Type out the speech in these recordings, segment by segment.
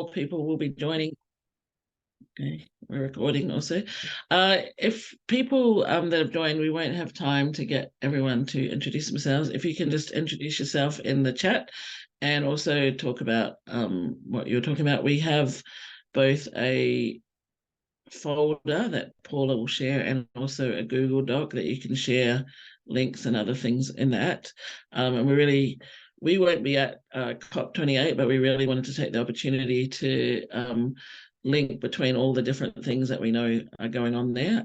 people will be joining. Okay, we're recording also. If people that have joined, we won't have time to get everyone to introduce themselves. If you can just introduce yourself in the chat and also talk about what you're talking about. We have both a folder that Paula will share and also a Google Doc that you can share links and other things in that. And we won't be at COP28, but we really wanted to take the opportunity to link between all the different things that we know are going on there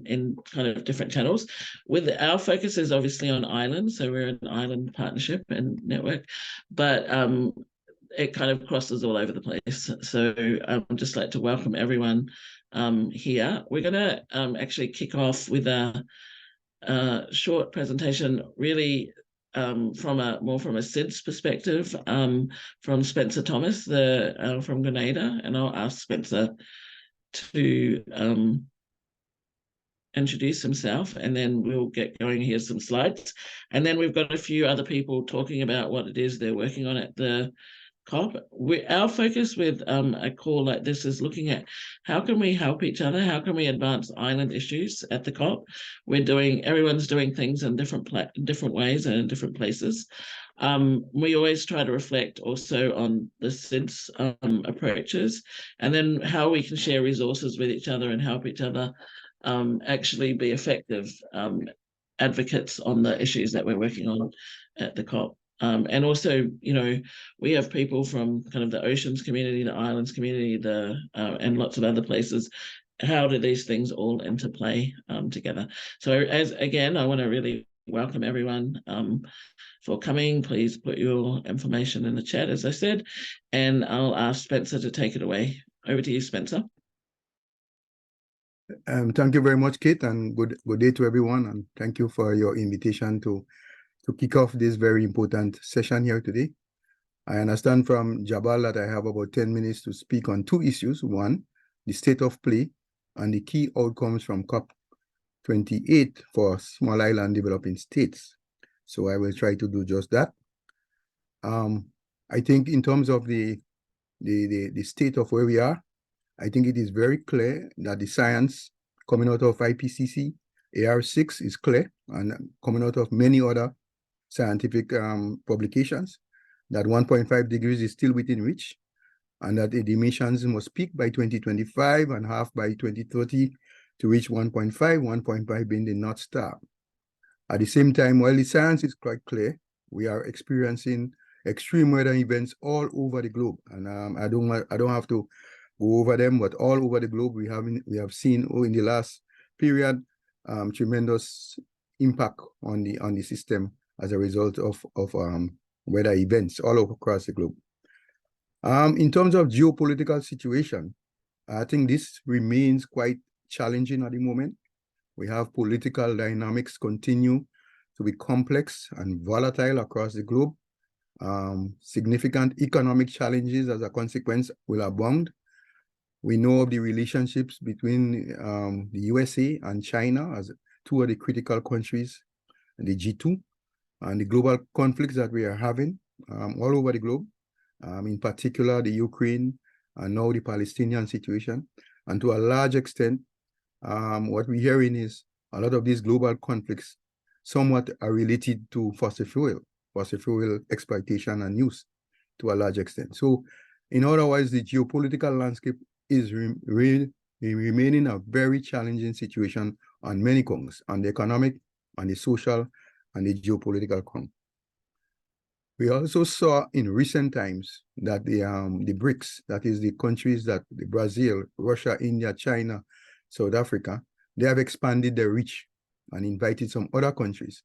in kind of different channels. With our focus is obviously on islands, so we're an island partnership and network, but it kind of crosses all over the place. So I'd just like to welcome everyone here. We're going to actually kick off with a short presentation, really from a SIDS perspective, from Spencer Thomas, from Grenada, and I'll ask Spencer to introduce himself, and then we'll get going. Here's some slides, and then we've got a few other people talking about what it is they're working on at the COP. Our focus with a call like this is looking at how can we help each other, how can we advance island issues at the COP. Everyone's doing things in different ways and in different places. We always try to reflect also on the SIDS approaches, and then how we can share resources with each other and help each other actually be effective advocates on the issues that we're working on at the COP. And also, we have people from kind of the oceans community, the islands community, and lots of other places. How do these things all interplay together? So again, I want to really welcome everyone for coming. Please put your information in the chat, as I said, and I'll ask Spencer to take it away. Over to you, Spencer. Thank you very much, Kate, and good day to everyone, and thank you for your invitation to kick off this very important session here today. I understand from Jabal that I have about 10 minutes to speak on two issues. One, the state of play and the key outcomes from COP28 for small island developing states. So I will try to do just that. I think in terms of the state of where we are, I think it is very clear that the science coming out of IPCC, AR6 is clear, and coming out of many other scientific publications, that 1.5 degrees is still within reach, and that the emissions must peak by 2025 and half by 2030 to reach 1.5 being the North Star. At the same time, while the science is quite clear, we are experiencing extreme weather events all over the globe, and I don't have to go over them, but all over the globe we have seen in the last period tremendous impact on the system as a result of weather events all across the globe. In terms of geopolitical situation, I think this remains quite challenging at the moment. We have political dynamics continue to be complex and volatile across the globe. Significant economic challenges as a consequence will abound. We know of the relationships between the USA and China as two of the critical countries, the G2, and the global conflicts that we are having all over the globe, in particular the Ukraine and now the Palestinian situation. And to a large extent, what we're hearing is a lot of these global conflicts somewhat are related to fossil fuel exploitation and use to a large extent. So in other words, the geopolitical landscape is remaining a very challenging situation on many counts, on the economic, on the social, and the geopolitical count. We also saw in recent times that the BRICS, that is the countries that Brazil, Russia, India, China, South Africa, they have expanded their reach and invited some other countries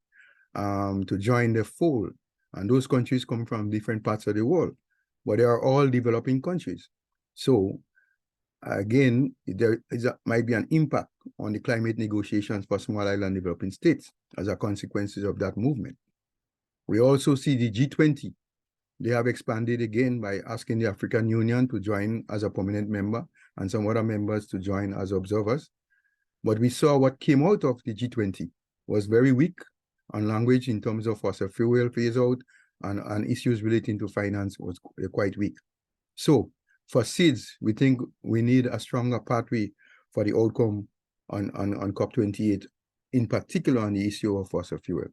to join the fold. And those countries come from different parts of the world, but they are all developing countries. So again, there might be an impact on the climate negotiations for small island developing states as a consequence of that movement. We also see the G20. They have expanded again by asking the African Union to join as a permanent member and some other members to join as observers. But we saw what came out of the G20 was very weak on language in terms of fossil fuel phase out, and issues relating to finance was quite weak. So For seeds, we think we need a stronger pathway for the outcome on COP28, in particular on the issue of fossil fuel.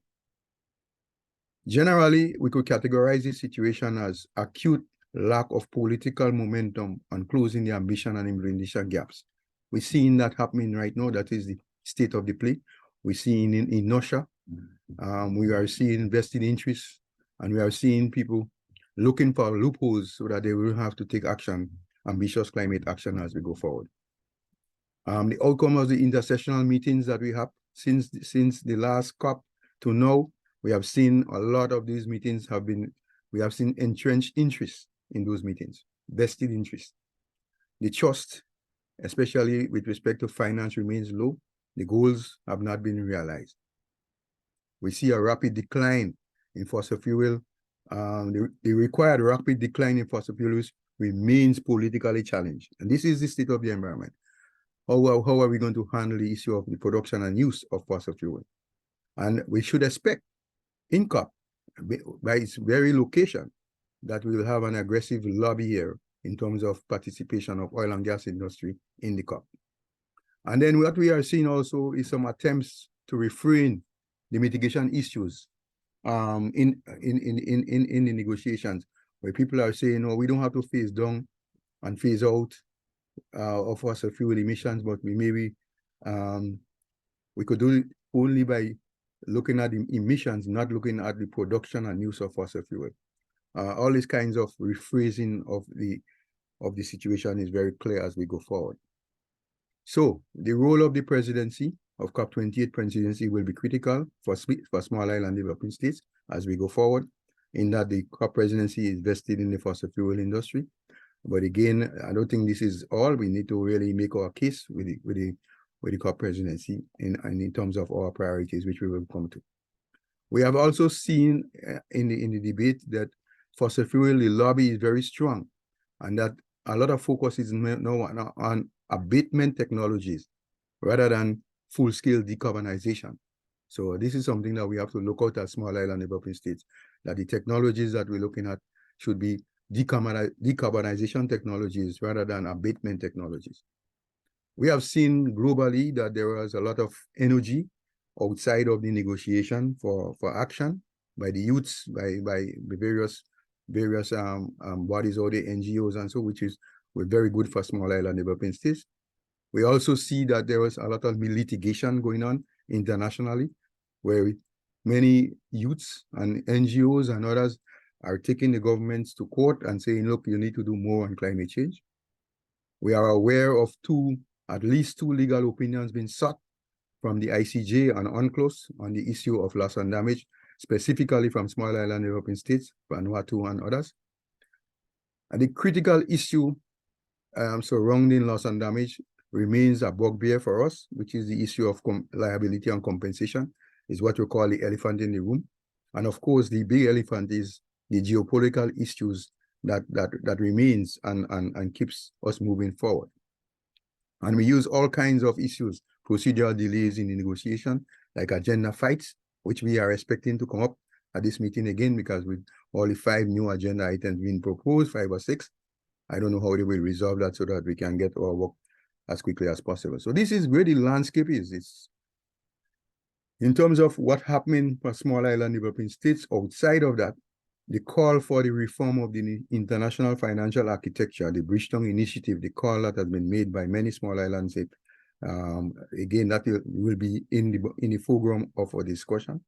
Generally, we could categorize this situation as acute lack of political momentum on closing the ambition and implementation gaps. We're seeing that happening right now. That is the state of the play. We're seeing in inertia. We are seeing vested interests, and we are seeing people looking for loopholes so that they will have to take action, ambitious climate action as we go forward. The outcome of the intersessional meetings that we have since the last COP to now, we have seen a lot of these meetings we have seen entrenched interest in those meetings, vested interest. The trust, especially with respect to finance, remains low. The goals have not been realized. We see a rapid decline in fossil fuel. The required rapid decline in fossil fuels remains politically challenged. And this is the state of the environment. How are we going to handle the issue of the production and use of fossil fuel? And we should expect in COP, by its very location, that we will have an aggressive lobby here in terms of participation of oil and gas industry in the COP. And then what we are seeing also is some attempts to refrain the mitigation issues in the negotiations, where people are saying, no, we don't have to phase down and phase out of fossil fuel emissions, but we could do it only by looking at the emissions, not looking at the production and use of fossil fuel. All these kinds of rephrasing of the situation is very clear as we go forward. So the role of the presidency of COP28 presidency will be critical for small island developing states as we go forward, in that the COP presidency is vested in the fossil fuel industry. But again, I don't think this is all. We need to really make our case with the COP presidency in terms of our priorities, which we will come to. We have also seen in the debate that fossil fuel, the lobby is very strong, and that a lot of focus is now on abatement technologies rather than full-scale decarbonization. So this is something that we have to look out at small island developing states, that the technologies that we're looking at should be decarbonization technologies rather than abatement technologies. We have seen globally that there was a lot of energy outside of the negotiation for action by the youths, by the various bodies or the NGOs and so, which is very good for small island developing states. We also see that there was a lot of litigation going on internationally, where many youths and NGOs and others are taking the governments to court and saying, look, you need to do more on climate change. We are aware of at least two legal opinions being sought from the ICJ and UNCLOS on the issue of loss and damage, specifically from small island developing states, Vanuatu and others. And the critical issue surrounding loss and damage remains a bugbear for us, which is the issue of liability and compensation, is what we call the elephant in the room. And of course, the big elephant is the geopolitical issues that remains and keeps us moving forward. And we use all kinds of issues, procedural delays in the negotiation, like agenda fights, which we are expecting to come up at this meeting again, because with all the 5 new agenda items being proposed, 5 or 6, I don't know how they will resolve that so that we can get our work as quickly as possible. So this is where the landscape is. It's in terms of what happening for small island developing states. Outside of that, the call for the reform of the international financial architecture, the Bridgetown Initiative, the call that has been made by many small island states, again, that will be in the foreground of our discussion.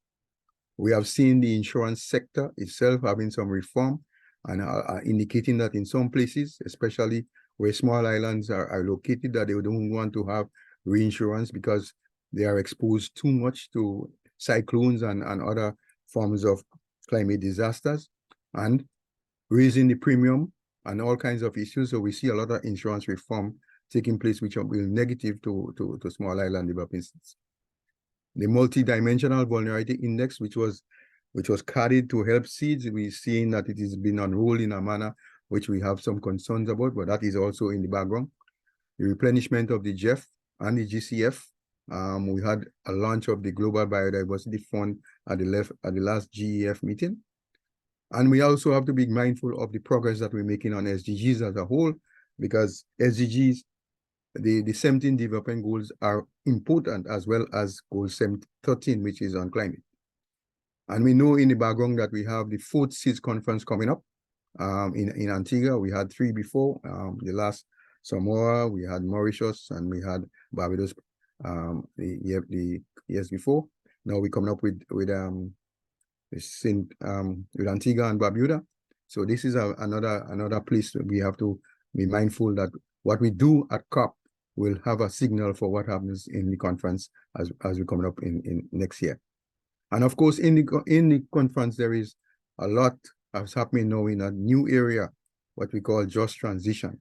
We have seen the insurance sector itself having some reform and indicating that in some places, especially where small islands are located, that they don't want to have reinsurance because they are exposed too much to cyclones and other forms of climate disasters, and raising the premium and all kinds of issues. So we see a lot of insurance reform taking place, which will be negative to small island developing states. The multidimensional vulnerability index, which was carried to help seeds, we're seeing that it has been unrolled in a manner which we have some concerns about, but that is also in the background. The replenishment of the GEF and the GCF. We had a launch of the Global Biodiversity Fund at the last GEF meeting. And we also have to be mindful of the progress that we're making on SDGs as a whole, because SDGs, the 17 development goals are important, as well as goal 13, which is on climate. And we know in the background that we have the 4th SEEDS conference coming up in Antigua. We had 3 before, the last Samoa, we had Mauritius, and we had Barbados the years before. Now we're coming up with Antigua and Barbuda. So this is another place that we have to be mindful that what we do at COP will have a signal for what happens in the conference as we're coming up in next year. And of course, in the conference, there is a lot that's happening now in a new area, what we call just transition.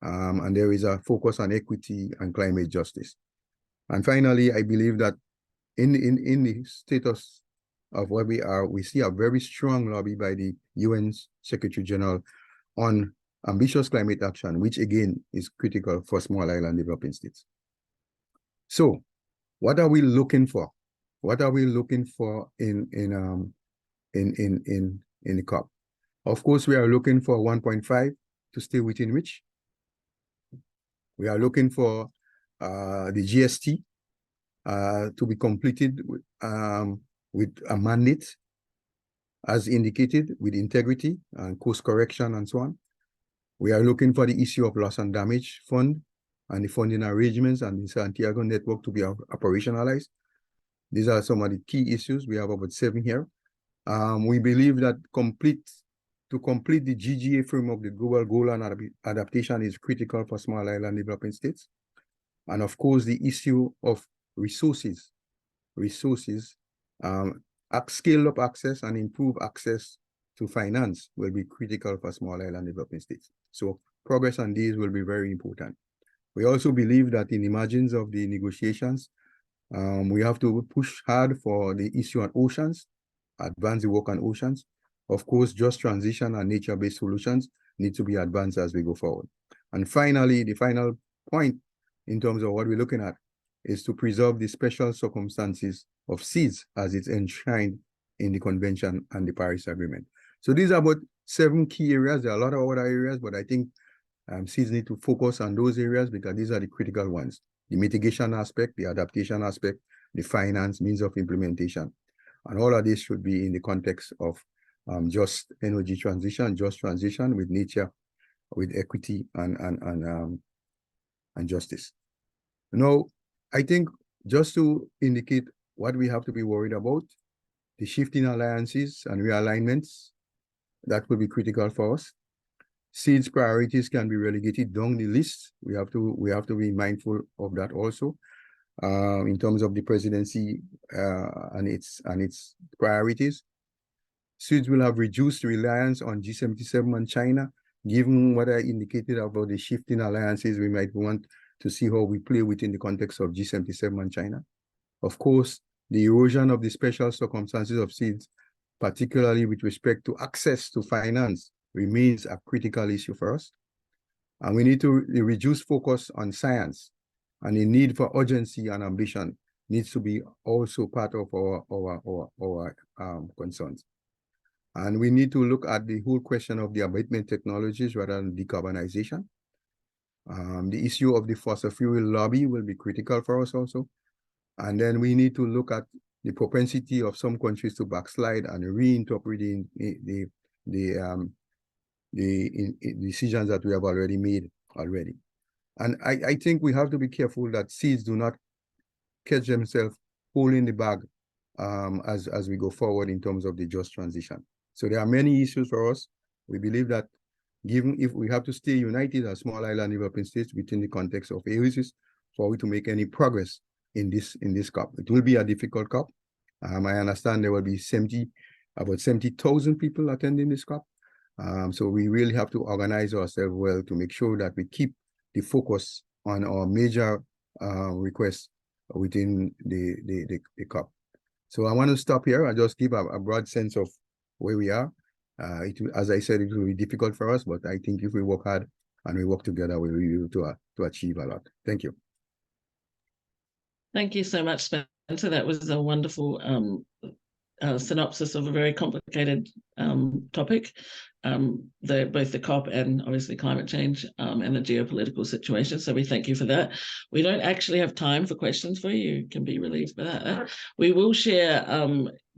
And there is a focus on equity and climate justice. And finally, I believe that in the status of where we are, we see a very strong lobby by the UN Secretary General on ambitious climate action, which again is critical for small island developing states. So, what are we looking for? What are we looking for in the COP? Of course, we are looking for 1.5 to stay within reach. We are looking for the GST to be completed with a mandate, as indicated, with integrity and course correction and so on. We are looking for the issue of loss and damage fund and the funding arrangements and the Santiago network to be operationalized. These are some of the key issues. We have about 7 here. We believe that to complete the GGA framework, the global goal and adaptation is critical for small island developing states. And of course, the issue of resources, scale up access and improve access to finance will be critical for small island developing states. So progress on these will be very important. We also believe that in the margins of the negotiations, we have to push hard for the issue on oceans, advance the work on oceans. Of course, just transition and nature-based solutions need to be advanced as we go forward. And finally, the final point in terms of what we're looking at is to preserve the special circumstances of SEEDS as it's enshrined in the Convention and the Paris Agreement. So these are about 7 key areas. There are a lot of other areas, but I think SEEDS need to focus on those areas because these are the critical ones. The mitigation aspect, the adaptation aspect, the finance, means of implementation. And all of this should be in the context of just energy transition, just transition with nature, with equity and justice. Now, I think just to indicate what we have to be worried about, the shifting alliances and realignments, that will be critical for us. SEEDS priorities can be relegated down the list. We have to be mindful of that also. In terms of the presidency and its priorities. SEEDS will have reduced reliance on G77 and China. Given what I indicated about the shifting alliances, we might want to see how we play within the context of G77 and China. Of course, the erosion of the special circumstances of SEEDS, particularly with respect to access to finance, remains a critical issue for us. And we need to reduce focus on science, and the need for urgency and ambition needs to be also part of our concerns. And we need to look at the whole question of the abatement technologies rather than decarbonization. The issue of the fossil fuel lobby will be critical for us also. And then we need to look at the propensity of some countries to backslide and reinterpreting the decisions that we have already made already. And I think we have to be careful that SEEDS do not catch themselves holding the bag as we go forward in terms of the just transition. So there are many issues for us. We believe that given if we have to stay united as small island developing states within the context of AOSIS for we to make any progress in this COP. It will be a difficult COP. I understand there will be about 70,000 people attending this COP. So we really have to organize ourselves well to make sure that we keep the focus on our major requests within the COP. So I want to stop here. I just give a broad sense of where we are. As I said, it will be difficult for us, but I think if we work hard and we work together, we'll be able to achieve a lot. Thank you. Thank you so much, Spencer. That was a wonderful synopsis of a very complicated topic. both the COP and obviously climate change and the geopolitical situation. So we thank you for that. We don't actually have time for questions for you. You can be relieved by that. We will share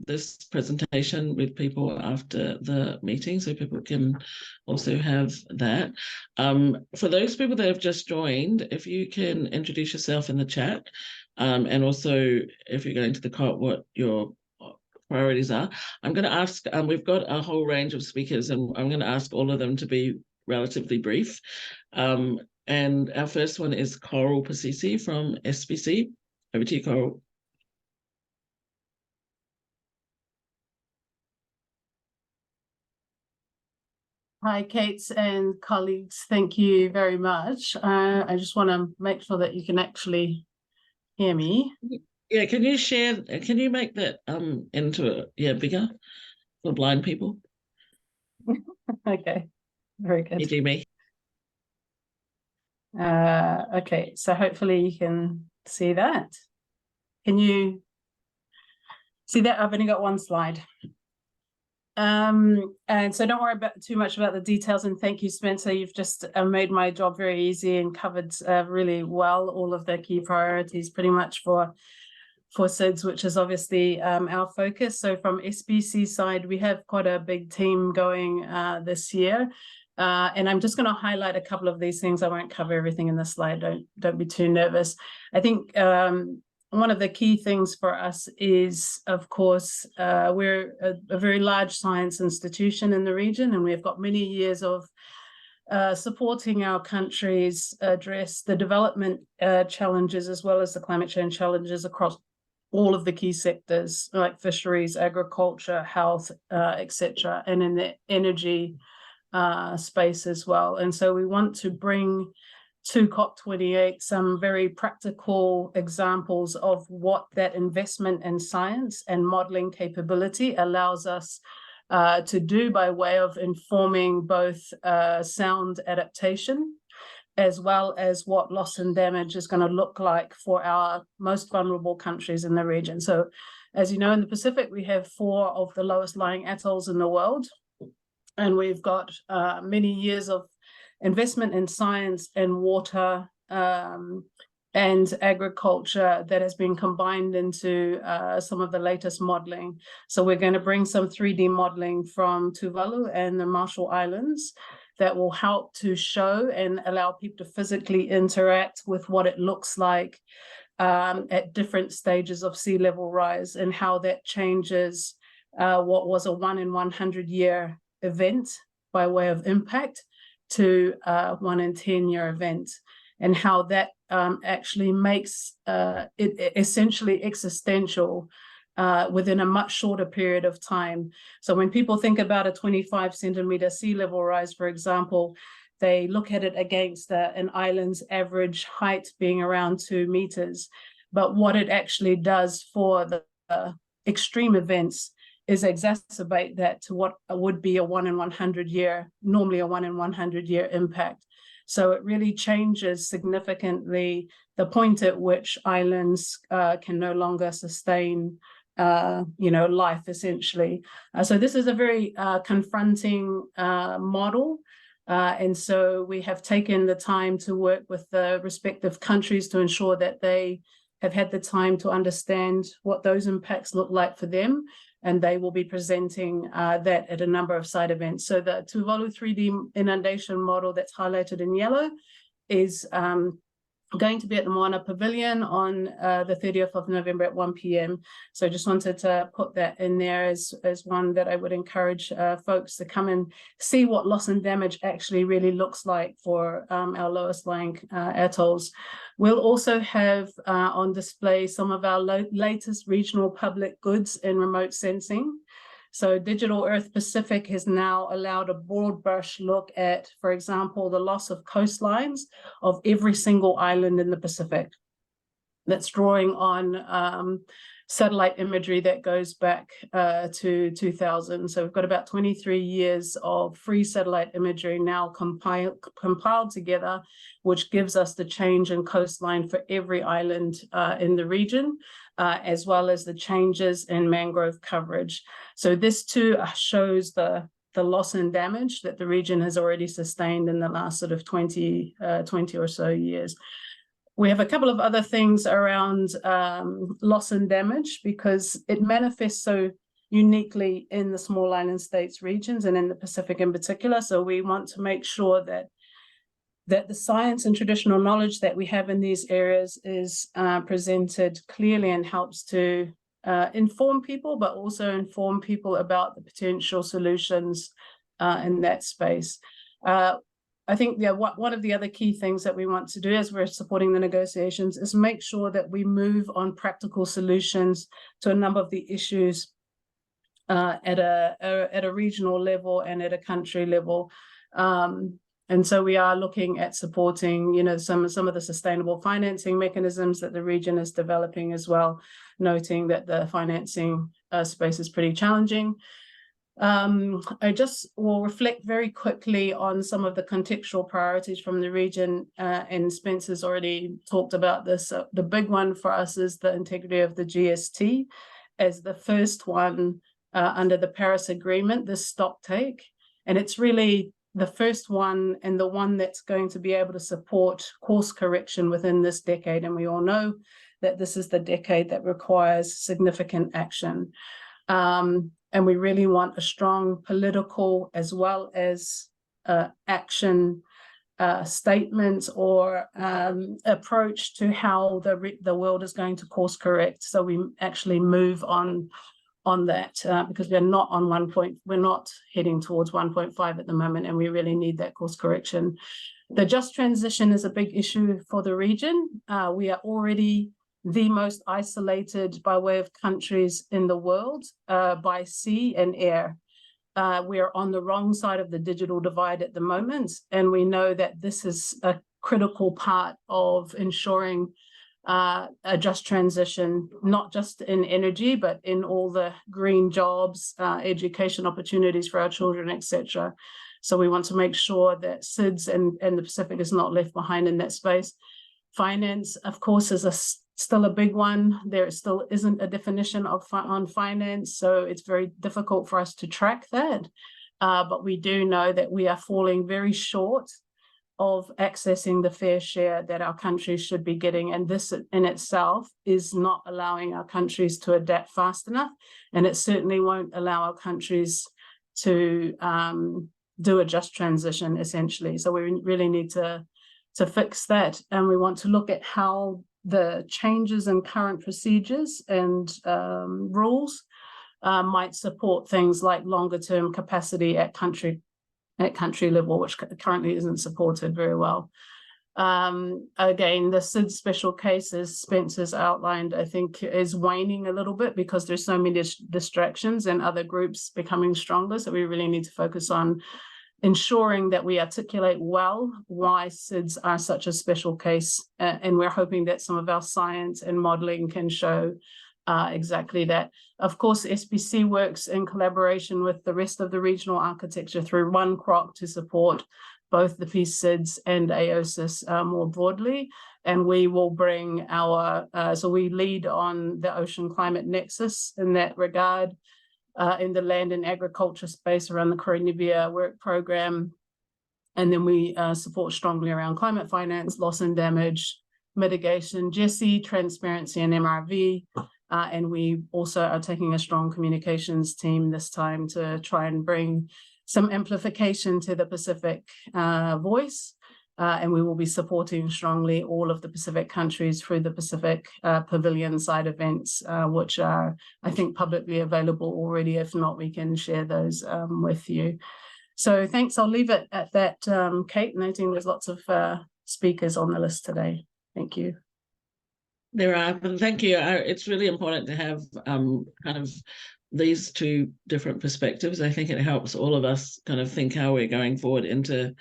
this presentation with people after the meeting, so people can also have that. For those people that have just joined, if you can introduce yourself in the chat, and also if you're going to the COP, what your priorities are. I'm going to ask, we've got a whole range of speakers, and I'm going to ask all of them to be relatively brief. And our first one is Coral Pasisi from SBC. Over to you, Coral. Hi, Kate and colleagues. Thank you very much. I just want to make sure that you can actually hear me. Yeah, can you share, can you make that into bigger for blind people? Okay, very good. You do me. Okay, so hopefully you can see that. Can you see that? I've only got one slide. And so don't worry too much about the details, and thank you, Spencer. You've just made my job very easy and covered really well all of the key priorities pretty much for SIDS, which is obviously our focus. So from SBC side, we have quite a big team going this year. And I'm just going to highlight a couple of these things. I won't cover everything in this slide. Don't be too nervous. I think one of the key things for us is, of course, we're a very large science institution in the region, and we've got many years of supporting our countries address the development challenges as well as the climate change challenges across all of the key sectors like fisheries, agriculture, health, etc., and in the energy space as well. And so we want to bring to COP28 some very practical examples of what that investment in science and modeling capability allows us to do by way of informing both sound adaptation as well as what loss and damage is going to look like for our most vulnerable countries in the region. So as you know, in the Pacific, we have 4 of the lowest lying atolls in the world. And we've got many years of investment in science and water and agriculture that has been combined into some of the latest modeling. So we're going to bring some 3D modeling from Tuvalu and the Marshall Islands that will help to show and allow people to physically interact with what it looks like at different stages of sea level rise, and how that changes what was a 1 in 100 year event by way of impact to 1 in 10 year event, and how that actually makes it essentially existential within a much shorter period of time. So when people think about a 25 centimeter sea level rise, for example, they look at it against an island's average height being around 2 meters. But what it actually does for the extreme events is exacerbate that to what would be a 1 in 100 year, normally a 1 in 100 year impact. So it really changes significantly the point at which islands can no longer sustain life, essentially. So this is a very confronting model. And so we have taken the time to work with the respective countries to ensure that they have had the time to understand what those impacts look like for them. And they will be presenting that at a number of side events. So the Tuvalu 3D inundation model that's highlighted in yellow is going to be at the Moana Pavilion on the 30th of November at 1 p.m. So I just wanted to put that in there as one that I would encourage folks to come and see what loss and damage actually really looks like for our lowest lying atolls. We'll also have on display some of our latest regional public goods in remote sensing. So Digital Earth Pacific has now allowed a broad brush look at, for example, the loss of coastlines of every single island in the Pacific. That's drawing on satellite imagery that goes back to 2000. So we've got about 23 years of free satellite imagery now compiled together, which gives us the change in coastline for every island in the region, as well as the changes in mangrove coverage. So this too shows the the loss and damage that the region has already sustained in the last sort of 20 or so years. We have a couple of other things around loss and damage, because it manifests so uniquely in the small island states regions and in the Pacific in particular. So we want to make sure that the science and traditional knowledge that we have in these areas is presented clearly and helps to inform people, but also inform people about the potential solutions in that space. I think one of the other key things that we want to do as we're supporting the negotiations is make sure that we move on practical solutions to a number of the issues at a regional level and at a country level. And so we are looking at supporting, you know, some of the sustainable financing mechanisms that the region is developing as well, noting that the financing space is pretty challenging. I just will reflect very quickly on some of the contextual priorities from the region, and Spencer's already talked about this. The big one for us is the integrity of the GST as the first one under the Paris Agreement, this stock take. And it's really the first one and the one that's going to be able to support course correction within this decade. And we all know that this is the decade that requires significant action. And we really want a strong political as well as action statement or approach to how the world is going to course correct. So we actually move on that because we're not on 1 we're not heading towards 1.5 at the moment, and we really need that course correction. The just transition is a big issue for the region. We are already the most isolated by way of countries in the world by sea and air. We are on the wrong side of the digital divide at the moment, and we know that this is a critical part of ensuring a just transition, not just in energy, but in all the green jobs, education opportunities for our children, etc. So we want to make sure that SIDS and the Pacific is not left behind in that space. Finance, of course, is still a big one. There still isn't a definition on finance, so it's very difficult for us to track that. But we do know that we are falling very short of accessing the fair share that our countries should be getting. And this in itself is not allowing our countries to adapt fast enough. And it certainly won't allow our countries to do a just transition, essentially. So we really need to fix that. And we want to look at how the changes in current procedures and rules might support things like longer term capacity at country level, which currently isn't supported very well. Again, the SID special case, as Spencer's outlined, I think is waning a little bit because there's so many distractions and other groups becoming stronger. So we really need to focus on ensuring that we articulate well why SIDS are such a special case. And we're hoping that some of our science and modeling can show exactly that. Of course, SPC works in collaboration with the rest of the regional architecture through One Croc to support both the PSIDS and AOSIS more broadly. And we will bring our, so we lead on the Ocean Climate Nexus in that regard, in the land and agriculture space around the Korinibia work program. And then we support strongly around climate finance, loss and damage, mitigation, GESI, transparency and MRV. And we also are taking a strong communications team this time to try and bring some amplification to the Pacific voice. And we will be supporting strongly all of the Pacific countries through the Pacific Pavilion side events, which are, I think, publicly available already. If not, we can share those with you. So thanks. I'll leave it at that, Kate, noting there's lots of speakers on the list today. Thank you. There are, and thank you. It's really important to have kind of these two different perspectives. I think it helps all of us kind of think how we're going forward into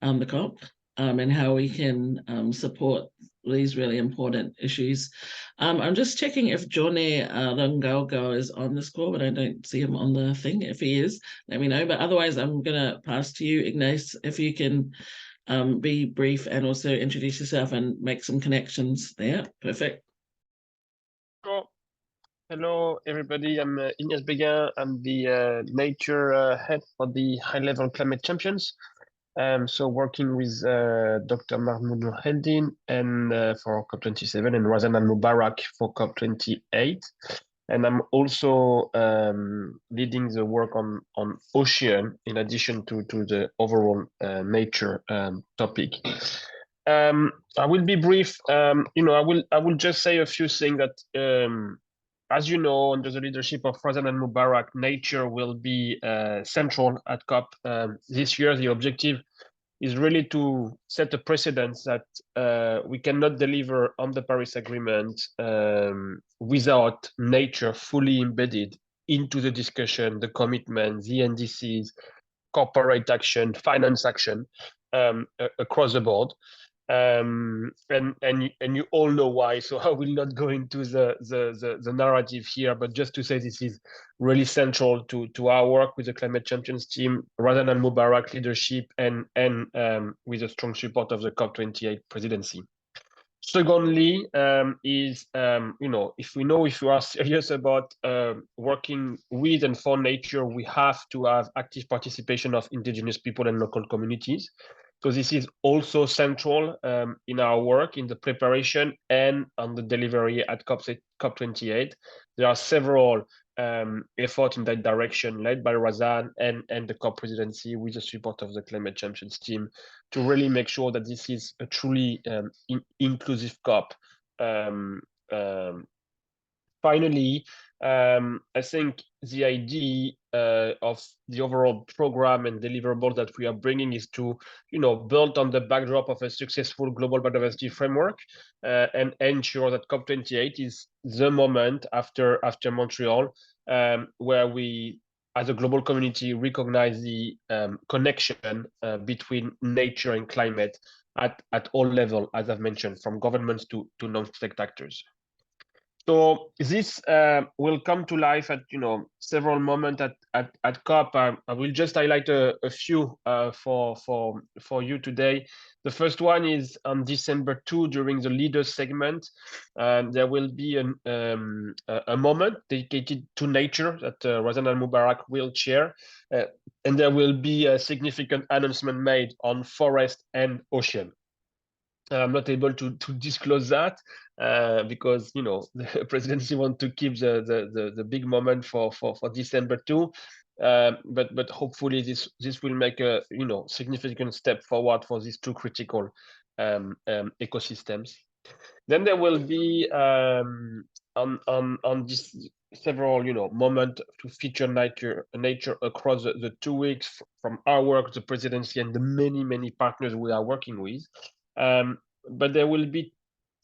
the COP and how we can support these really important issues. I'm just checking if Jone Raqauqau is on this call, but I don't see him on the thing. If he is, let me know. But otherwise, I'm going to pass to you, Ignace, if you can be brief and also introduce yourself and make some connections there. Perfect. Sure. Hello, everybody. I'm Ignace Beguin. I'm the nature head for the high-level climate champions. So working with Dr. Mahmoud Moheddin and for COP27 and Razan Al Mubarak for COP28. And I'm also leading the work on ocean in addition to the overall nature topic. I will be brief. I will just say a few things that as you know, under the leadership of President Mubarak, nature will be central at COP this year. The objective is really to set a precedent that we cannot deliver on the Paris Agreement without nature fully embedded into the discussion, the commitment, the NDCs, corporate action, finance action across the board. And you all know why, so I will not go into the narrative here, but just to say this is really central to our work with the Climate Champions team, Razan Al Mubarak leadership, and with the strong support of the COP28 presidency. Secondly, if you are serious about working with and for nature, we have to have active participation of indigenous people and local communities. So this is also central in our work, in the preparation and on the delivery at COP28. There are several efforts in that direction led by Razan and the COP presidency with the support of the Climate Champions team to really make sure that this is a truly inclusive COP. Finally, I think the idea of the overall program and deliverable that we are bringing is to, build on the backdrop of a successful global biodiversity framework and ensure that COP28 is the moment after Montreal where we, as a global community, recognize the connection between nature and climate at all levels, as I've mentioned, from governments to non-state actors. So this will come to life at several moments at COP. I will just highlight a few for you today. The first one is on December 2 during the leaders segment. There will be a moment dedicated to nature that Razan Al Mubarak will chair, and there will be a significant announcement made on forest and ocean. I'm not able to disclose that because the presidency want to keep the big moment for December 2, but hopefully this will make a significant step forward for these two critical ecosystems. Then there will be on this several moment to feature nature across the 2 weeks from our work, the presidency, and the many partners we are working with. But there will be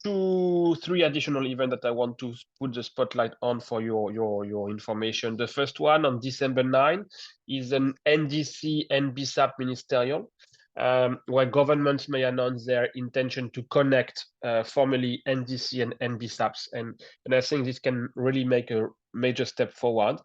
2-3 additional events that I want to put the spotlight on for your information. The first one on December 9 is an NDC and BSAP ministerial, where governments may announce their intention to connect formally NDC and NBSAPs, and I think this can really make a major step forward.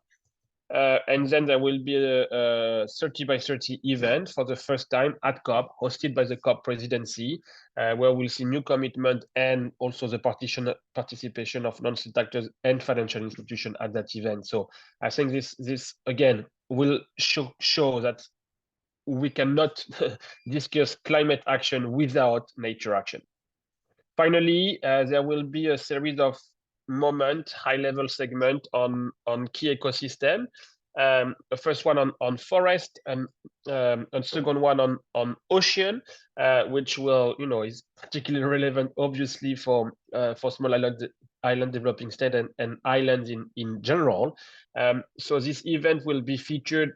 And then there will be a 30 by 30 event for the first time at COP, hosted by the COP presidency, where we'll see new commitment and also the participation of non-state actors and financial institutions at that event. So I think this again will show that we cannot discuss climate action without nature action. Finally, there will be a series of high-level segment on key ecosystem. The first one on forest and second one on ocean, which will is particularly relevant, obviously, for small island developing state and islands in general. So this event will be featured,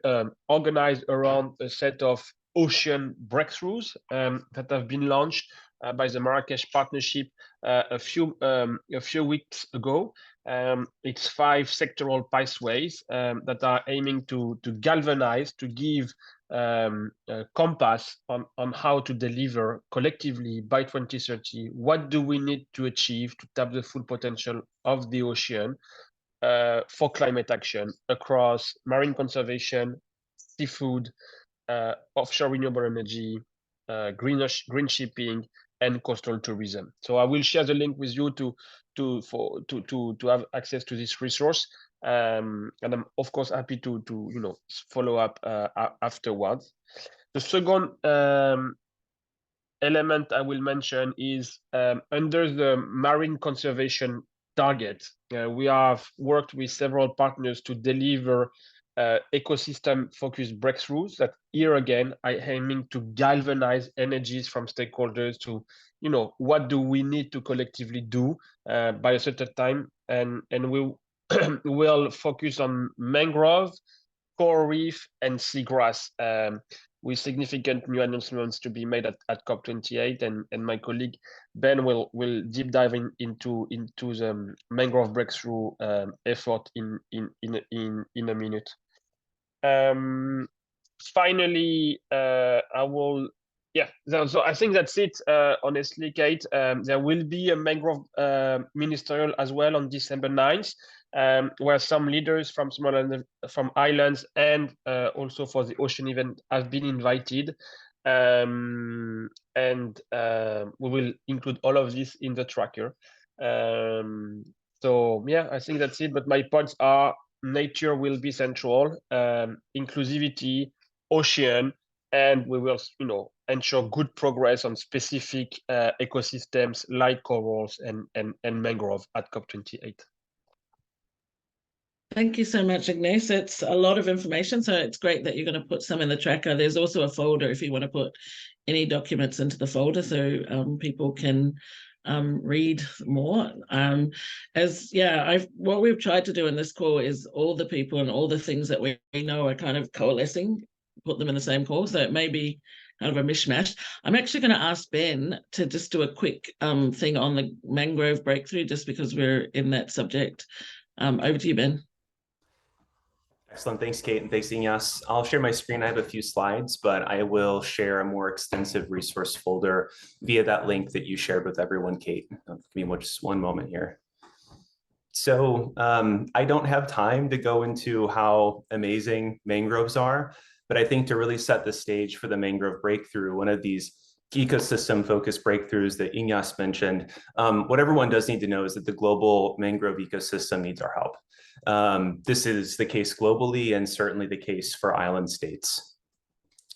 organized around a set of ocean breakthroughs that have been launched by the Marrakesh partnership a few weeks ago. It's 5 sectoral pathways that are aiming to galvanize, to give a compass on how to deliver collectively by 2030. What do we need to achieve to tap the full potential of the ocean for climate action across marine conservation, seafood, offshore renewable energy, green shipping, and coastal tourism. So I will share the link with you to have access to this resource. And I'm of course happy to follow up afterwards. The second element I will mention is under the marine conservation target. We have worked with several partners to deliver ecosystem-focused breakthroughs that here again are aiming to galvanize energies from stakeholders to, what do we need to collectively do by a certain time, and we will focus on mangrove, coral reef, and seagrass, with significant new announcements to be made at COP28, and my colleague Ben will deep dive into the mangrove breakthrough effort in a minute. Finally, I will. Yeah, so I think that's it. Honestly, Kate, there will be a mangrove ministerial as well on December 9th, where some leaders from from islands and also for the ocean event have been invited. And we will include all of this in the tracker. So yeah, I think that's it. But my points are: nature will be central, inclusivity, ocean, and we will, ensure good progress on specific ecosystems like corals and mangrove at COP28. Thank you so much, Ignace. It's a lot of information, so it's great that you're going to put some in the tracker. There's also a folder if you want to put any documents into the folder, so people can read more. What we've tried to do in this call is all the people and all the things that we know are kind of coalescing, put them in the same call, so it may be kind of a mishmash. I'm actually going to ask Ben to just do a quick thing on the mangrove breakthrough, just because we're in that subject. Over to you, Ben. Excellent. Thanks, Kate, and thanks, Ignace. I'll share my screen. I have a few slides, but I will share a more extensive resource folder via that link that you shared with everyone, Kate. Give me just one moment here. So I don't have time to go into how amazing mangroves are, but I think to really set the stage for the mangrove breakthrough, one of these ecosystem-focused breakthroughs that Ignace mentioned, what everyone does need to know is that the global mangrove ecosystem needs our help. This is the case globally and certainly the case for island states.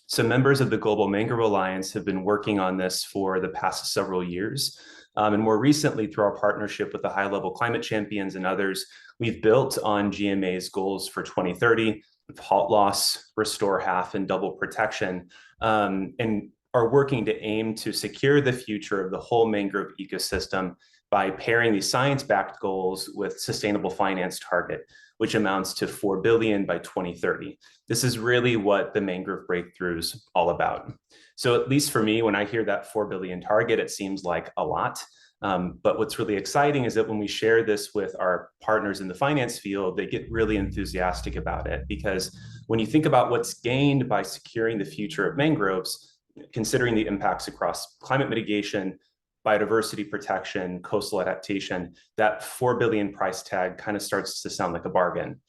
So members of the Global Mangrove Alliance have been working on this for the past several years. And more recently, through our partnership with the high-level climate champions and others, we've built on GMA's goals for 2030, with halt loss, restore half, and double protection, and are working to aim to secure the future of the whole mangrove ecosystem by pairing these science-backed goals with sustainable finance target, which amounts to 4 billion by 2030. This is really what the mangrove breakthrough is all about. So at least for me, when I hear that 4 billion target, it seems like a lot. But what's really exciting is that when we share this with our partners in the finance field, they get really enthusiastic about it, because when you think about what's gained by securing the future of mangroves, considering the impacts across climate mitigation, biodiversity protection, coastal adaptation, that 4 billion price tag kind of starts to sound like a bargain.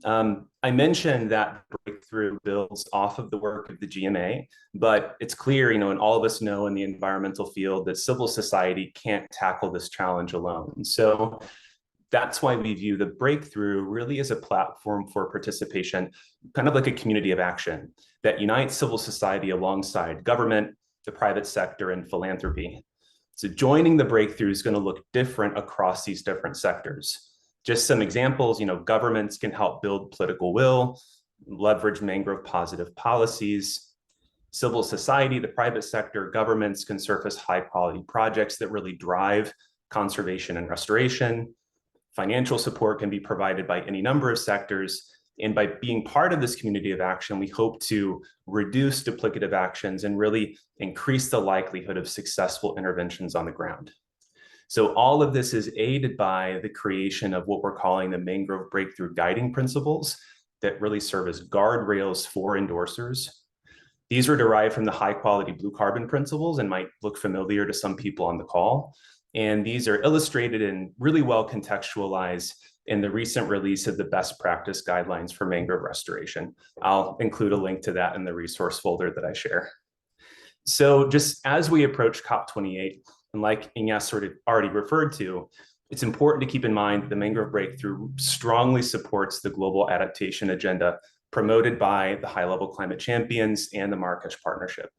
I mentioned that breakthrough builds off of the work of the GMA, but it's clear, and all of us know in the environmental field that civil society can't tackle this challenge alone. So that's why we view the breakthrough really as a platform for participation, kind of like a community of action that unites civil society alongside government, the private sector, and philanthropy. So joining the breakthrough is going to look different across these different sectors. Just some examples, governments can help build political will, leverage mangrove positive policies. Civil society, the private sector, governments can surface high quality projects that really drive conservation and restoration. Financial support can be provided by any number of sectors. And by being part of this community of action, we hope to reduce duplicative actions and really increase the likelihood of successful interventions on the ground. So all of this is aided by the creation of what we're calling the Mangrove Breakthrough Guiding Principles that really serve as guardrails for endorsers. These are derived from the high quality blue carbon principles and might look familiar to some people on the call. And these are illustrated and really well contextualized in the recent release of the best practice guidelines for mangrove restoration. I'll include a link to that in the resource folder that I share. So just as we approach COP28, and like Ignace sort of already referred to, it's important to keep in mind that the Mangrove Breakthrough strongly supports the global adaptation agenda promoted by the high-level climate champions and the Marrakesh Partnership.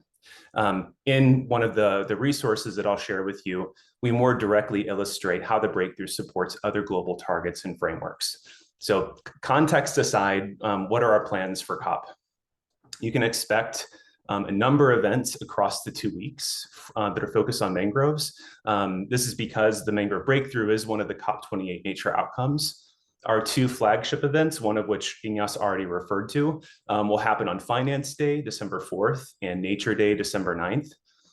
In one of the resources that I'll share with you, we more directly illustrate how the breakthrough supports other global targets and frameworks. So context aside, what are our plans for COP? You can expect a number of events across the 2 weeks that are focused on mangroves. This is because the Mangrove Breakthrough is one of the COP28 nature outcomes. Our 2 flagship events, one of which Ignace already referred to, will happen on Finance Day, December 4th, and Nature Day, December 9th.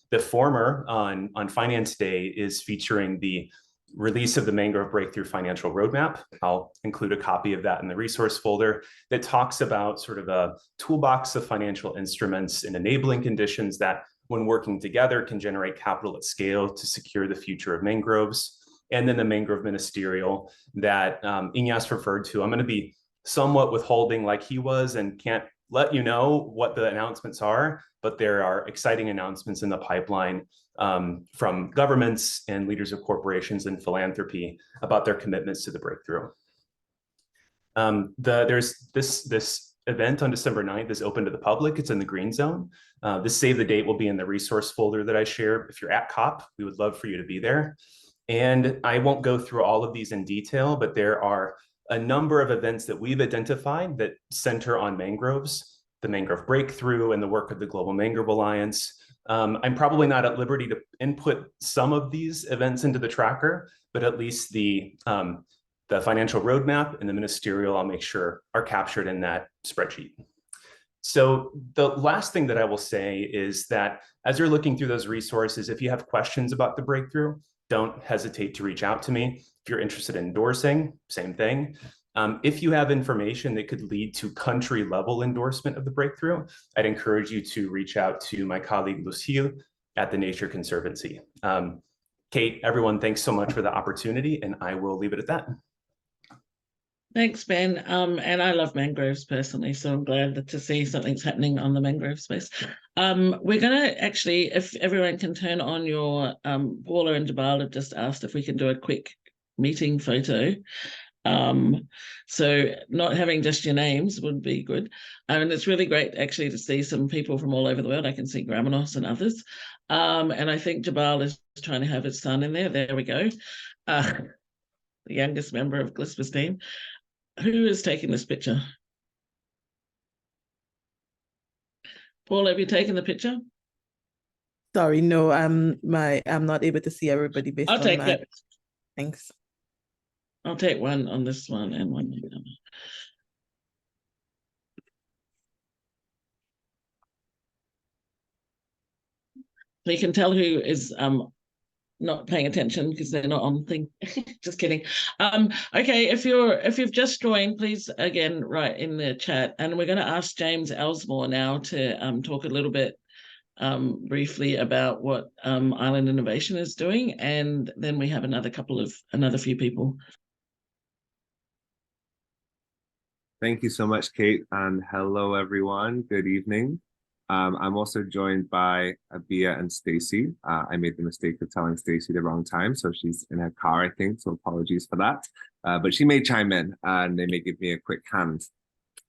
The former, on Finance Day, is featuring the release of the Mangrove Breakthrough Financial Roadmap. I'll include a copy of that in the resource folder that talks about sort of a toolbox of financial instruments and enabling conditions that, when working together, can generate capital at scale to secure the future of mangroves. And then the Mangrove Ministerial that Ignace referred to. I'm going to be somewhat withholding like he was and can't let you know what the announcements are, but there are exciting announcements in the pipeline from governments and leaders of corporations and philanthropy about their commitments to the breakthrough. There's this event on December 9th is open to the public. It's in the green zone. This save the date will be in the resource folder that I share. If you're at COP, we would love for you to be there. And I won't go through all of these in detail, but there are a number of events that we've identified that center on mangroves, the Mangrove Breakthrough and the work of the Global Mangrove Alliance. I'm probably not at liberty to input some of these events into the tracker, but at least the financial roadmap and the ministerial, I'll make sure are captured in that spreadsheet. So the last thing that I will say is that as you're looking through those resources, if you have questions about the breakthrough, don't hesitate to reach out to me. If you're interested in endorsing, same thing. If you have information that could lead to country level endorsement of the breakthrough, I'd encourage you to reach out to my colleague Lucille at the Nature Conservancy. Kate, everyone, thanks so much for the opportunity, and I will leave it at that. Thanks, Ben. And I love mangroves personally, so I'm glad to see something's happening on the mangrove space. We're going to actually, if everyone can turn on your, Paula and Tabilo have just asked if we can do a quick meeting photo. So not having just your names would be good. And it's really great actually to see some people from all over the world. I can see Gramenos and others. And I think Tabilo is trying to have his son in there. There we go. The youngest member of GLISPA's team. Who is taking this picture? Paul, have you taken the picture? Sorry, no, I'm not able to see everybody based I'll on take my... that. Thanks. I'll take one on this one and one on the other. So you can tell who is not paying attention because they're not on thing. Just kidding. Okay, if you've just joined, please again write in the chat, and we're going to ask James Ellsmoor now to talk a little bit briefly about what Island Innovation is doing, and then we have another few people. Thank you so much, Kate, and hello everyone. Good evening. I'm also joined by Abia and Stacy. I made the mistake of telling Stacy the wrong time, so she's in her car, I think, so apologies for that. But she may chime in and they may give me a quick hand.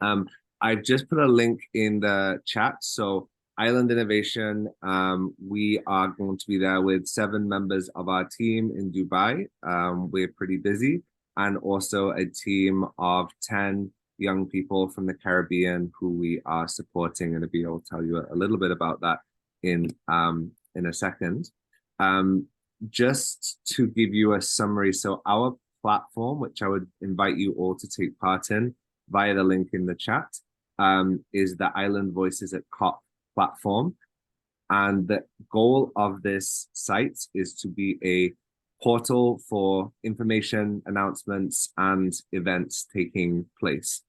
I've just put a link in the chat. So Island Innovation, we are going to be there with 7 members of our team in Dubai. We're pretty busy, and also a team of 10 young people from the Caribbean who we are supporting, and Abia will tell you a little bit about that in a second. Just to give you a summary, so our platform, which I would invite you all to take part in via the link in the chat, is the Island Voices at COP platform. And the goal of this site is to be a portal for information, announcements, and events taking place.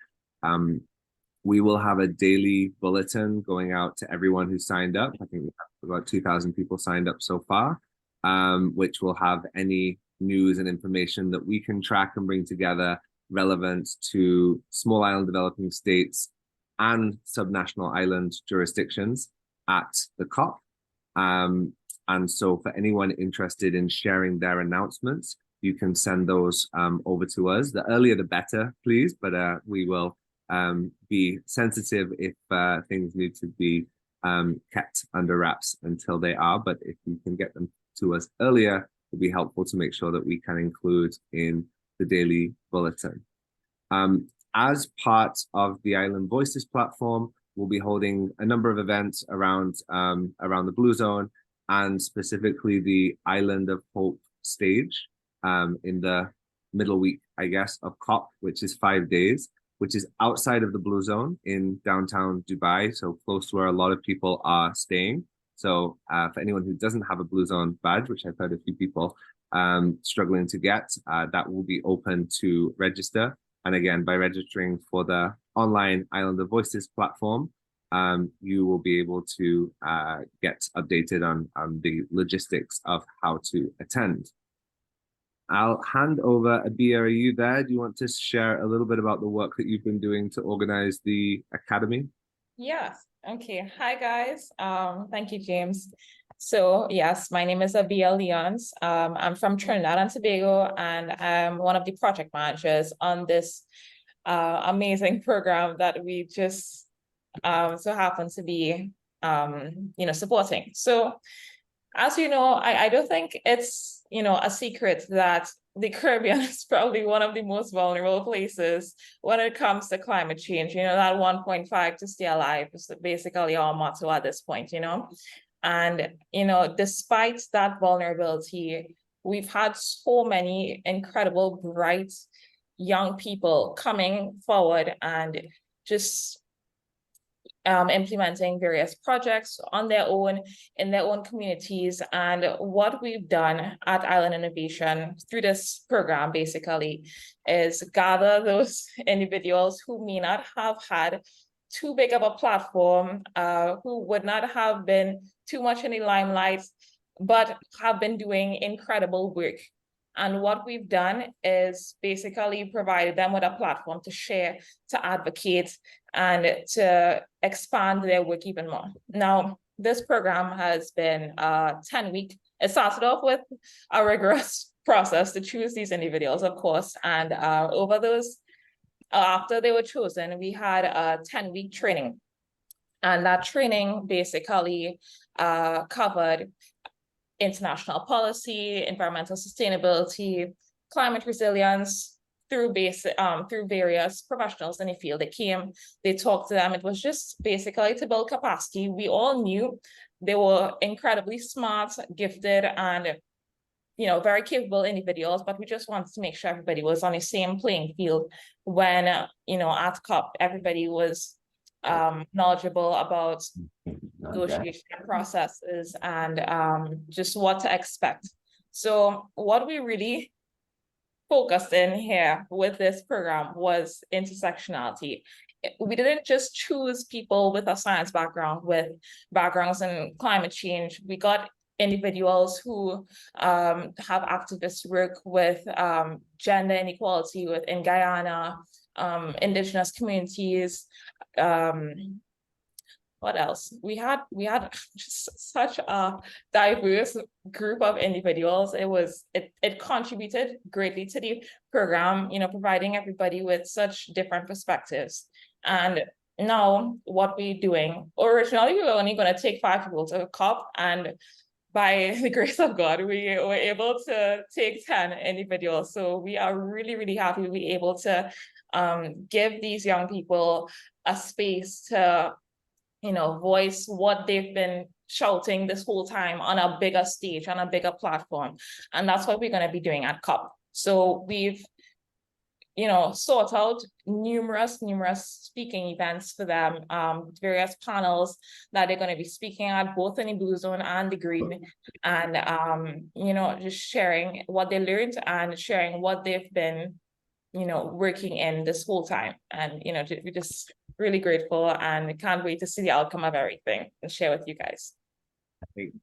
We will have a daily bulletin going out to everyone who signed up. I think we have about 2,000 people signed up so far, which will have any news and information that we can track and bring together relevant to small island developing states and subnational island jurisdictions at the COP. And so for anyone interested in sharing their announcements, you can send those over to us. The earlier the better, please, but we will be sensitive if things need to be kept under wraps until they are. But if you can get them to us earlier, it'll be helpful to make sure that we can include in the daily bulletin. As part of the Island Voices platform, we'll be holding a number of events around the Blue Zone, and specifically the Island of Hope stage in the middle week, I guess, of COP, which is 5 days, which is outside of the Blue Zone in downtown Dubai, so close to where a lot of people are staying. So for anyone who doesn't have a Blue Zone badge, which I've heard a few people struggling to get, that will be open to register. And again, by registering for the online Island of Voices platform, you will be able to get updated on the logistics of how to attend. I'll hand over. Abia, are you there? Do you want to share a little bit about the work that you've been doing to organize the Academy? Yes. Okay. Hi, guys. Thank you, James. So yes, my name is Abia Leons. I'm from Trinidad and Tobago, and I'm one of the project managers on this amazing program that we just so happen to be supporting. So as you know, I don't think it's a secret that the Caribbean is probably one of the most vulnerable places when it comes to climate change. That 1.5 to stay alive is basically our motto at this point, And, despite that vulnerability, we've had so many incredible, bright young people coming forward and just implementing various projects on their own, in their own communities. And what we've done at Island Innovation through this program basically is gather those individuals who may not have had too big of a platform, who would not have been too much in the limelight, but have been doing incredible work. And what we've done is basically provided them with a platform to share, to advocate, and to expand their work even more. Now, this program has been 10-week. It started off with a rigorous process to choose these individuals, of course, and over those, after they were chosen, we had a 10-week training. And that training basically covered international policy, environmental sustainability, climate resilience through various professionals in the field. They came, they talked to them. It was just basically to build capacity. We all knew they were incredibly smart, gifted, and very capable individuals, but we just wanted to make sure everybody was on the same playing field when, at COP, everybody was knowledgeable about negotiation processes and just what to expect. So what we really focused in here with this program was intersectionality. We didn't just choose people with a science background, with backgrounds in climate change. We got individuals who have activist work with gender inequality in Guyana, indigenous communities. What else? We had just such a diverse group of individuals. It contributed greatly to the program, providing everybody with such different perspectives. And now what we're doing, originally we were only going to take 5 people to a COP, and by the grace of God, we were able to take 10 individuals. So we are really, really happy to be able to give these young people a space to, voice what they've been shouting this whole time on a bigger stage, on a bigger platform. And that's what we're going to be doing at COP. So we've, sought out numerous speaking events for them, various panels that they're going to be speaking at, both in the Blue Zone and the Green, and, just sharing what they learned and sharing what they've been, working in this whole time. And, we're just really grateful and can't wait to see the outcome of everything and share with you guys. Thank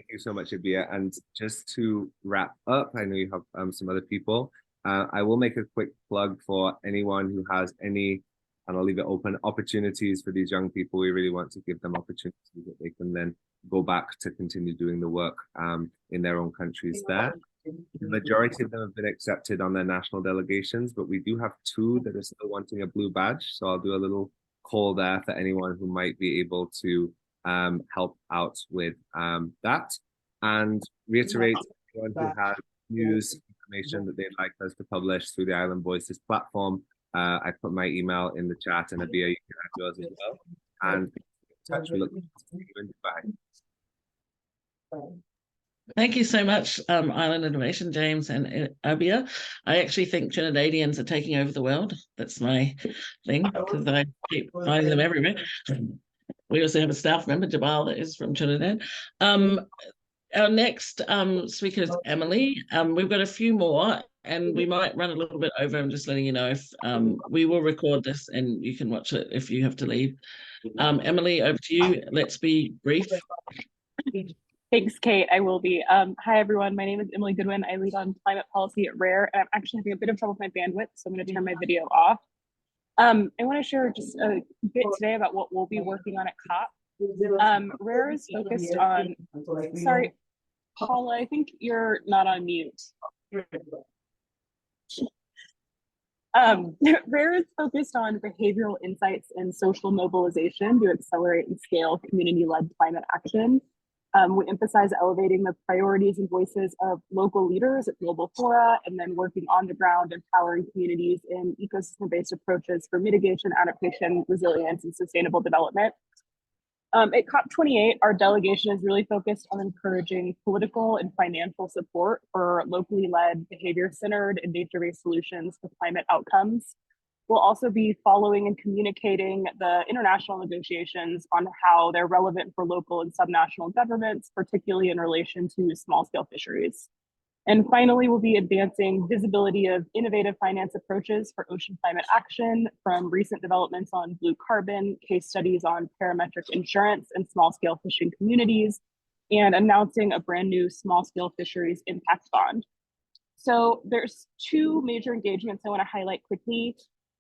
you so much, Abia. And just to wrap up, I know you have some other people. I will make a quick plug for anyone who has any, and I'll leave it open, opportunities for these young people. We really want to give them opportunities that they can then go back to continue doing the work in their own countries there. The majority of them have been accepted on their national delegations, but we do have 2 that are still wanting a blue badge. So I'll do a little call there for anyone who might be able to help out with that. And reiterate, anyone who has news, information that they'd like us to publish through the Island Voices platform, I put my email in the chat, and Abia, you can have yours as well. And in touch, we look forward to seeing you in Dubai. Thank you so much, Island Innovation, James and Abia. I actually think Trinidadians are taking over the world. That's my thing, because I keep finding them everywhere. We also have a staff member, Jabal, that is from Trinidad. Our next speaker is Emily. We've got a few more, and we might run a little bit over. I'm just letting you know if we will record this and you can watch it if you have to leave. Emily, over to you. Let's be brief. Thanks, Kate. I will be. Hi, everyone. My name is Emily Goodwin. I lead on climate policy at RARE, and I'm actually having a bit of trouble with my bandwidth, so I'm going to turn my video off. I want to share just a bit today about what we'll be working on at COP. RARE is focused on, sorry, Paula, I think you're not on mute. RARE is focused on behavioral insights and social mobilization to accelerate and scale community-led climate action. We emphasize elevating the priorities and voices of local leaders at global fora, and then working on the ground, empowering communities in ecosystem-based approaches for mitigation, adaptation, resilience, and sustainable development. At COP28, our delegation is really focused on encouraging political and financial support for locally led, behavior-centered, and nature-based solutions for climate outcomes. We'll also be following and communicating the international negotiations on how they're relevant for local and subnational governments, particularly in relation to small-scale fisheries. And finally, we'll be advancing visibility of innovative finance approaches for ocean climate action, from recent developments on blue carbon, case studies on parametric insurance and small-scale fishing communities, and announcing a brand new small-scale fisheries impact bond. So there's 2 major engagements I want to highlight quickly.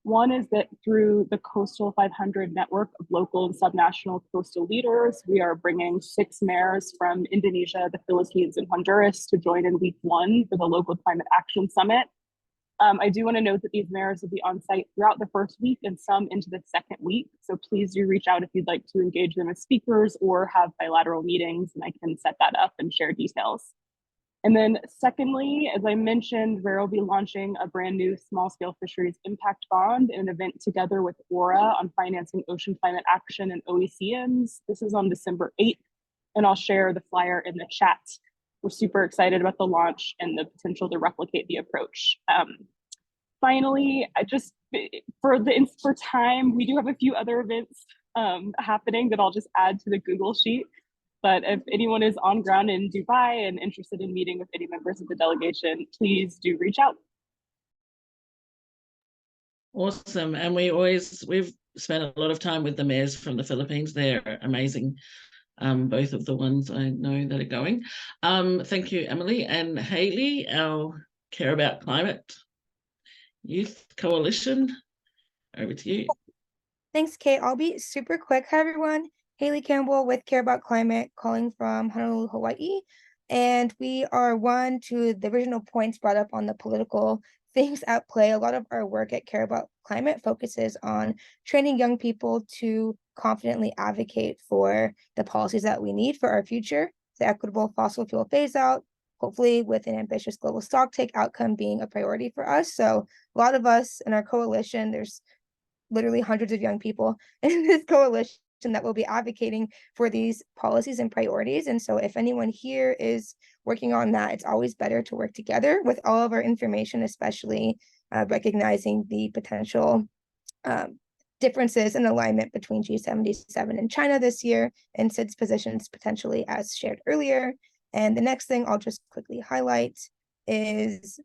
One is that through the Coastal 500 network of local and subnational coastal leaders, we are bringing 6 mayors from Indonesia, the Philippines, and Honduras to join in week 1 for the Local Climate Action Summit. I do want to note that these mayors will be on site throughout the first week and some into the second week. So please do reach out if you'd like to engage them as speakers or have bilateral meetings, and I can set that up and share details. And then secondly, as I mentioned, RARE will be launching a brand new small-scale fisheries impact bond in an event together with Aura on financing ocean climate action and OECMs. This is on December 8th, and I'll share the flyer in the chat. We're super excited about the launch and the potential to replicate the approach. Finally, for time, we do have a few other events happening that I'll just add to the Google Sheet. But if anyone is on ground in Dubai and interested in meeting with any members of the delegation, please do reach out. Awesome. And we've spent a lot of time with the mayors from the Philippines. They're amazing. Both of the ones I know that are going. Thank you, Emily. And Hailey, our Care About Climate Youth Coalition. Over to you. Thanks, Kate. I'll be super quick. Hi, everyone. Hailey Campbell with Care About Climate, calling from Honolulu, Hawaii. And we are one to the original points brought up on the political things at play. A lot of our work at Care About Climate focuses on training young people to confidently advocate for the policies that we need for our future, the equitable fossil fuel phase out, hopefully with an ambitious global stocktake outcome being a priority for us. So a lot of us in our coalition, there's literally hundreds of young people in this coalition that will be advocating for these policies and priorities. And so if anyone here is working on that, it's always better to work together with all of our information, especially recognizing the potential differences in alignment between G77 and China this year, and SID's positions potentially as shared earlier. And the next thing I'll just quickly highlight is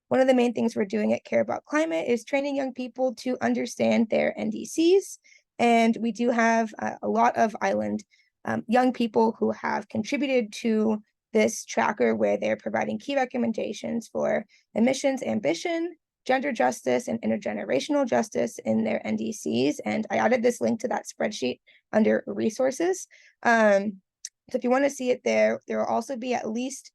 one of the main things we're doing at Care About Climate is training young people to understand their NDCs. And we do have a lot of island young people who have contributed to this tracker, where they're providing key recommendations for emissions ambition, gender justice, and intergenerational justice in their NDCs. And I added this link to that spreadsheet under resources. So if you want to see it there will also be at least